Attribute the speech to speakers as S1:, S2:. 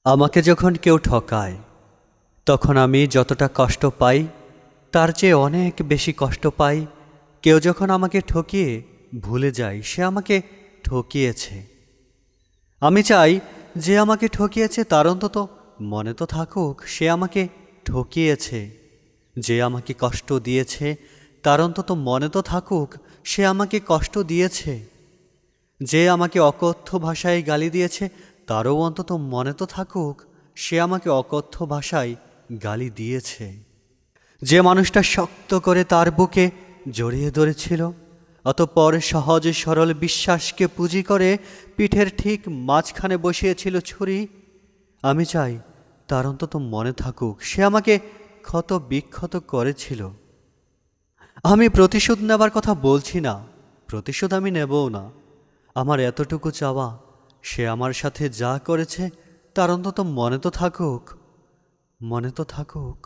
S1: আমাকে যখন কেউ ঠকায় তখন আমি যতটা কষ্ট পাই তার চেয়ে অনেক বেশি কষ্ট পাই কেউ যখন আমাকে ঠকিয়ে ভুলে যায় সে আমাকে ঠকিয়েছে। আমি চাই যে আমাকে ঠকিয়েছে তার অন্তত মনে তো থাকুক সে আমাকে ঠকিয়েছে। যে আমাকে কষ্ট দিয়েছে তার অন্তত মনে তো থাকুক সে আমাকে কষ্ট দিয়েছে। যে আমাকে অকথ্য ভাষায় গালি দিয়েছে তারও অন্তত মনে তো থাকুক সে আমাকে অকথ্য ভাষায় গালি দিয়েছে। যে মানুষটা শক্ত করে তার বুকে জড়িয়ে ধরেছিল অতঃপর সহজ সরল বিশ্বাসকে পুঁজি করে পিঠের ঠিক মাঝখানে বসিয়েছিল ছুরি, আমি চাই তার অন্তত মনে থাকুক সে আমাকে ক্ষত বিক্ষত করেছিল। আমি প্রতিশোধ নেবার কথা বলছি না, প্রতিশোধ আমি নেবও না। আমার এতটুকু চাওয়া সে আমার সাথে যা করেছে তার অন্তত মনে তো থাকুক, মনে তো থাকুক।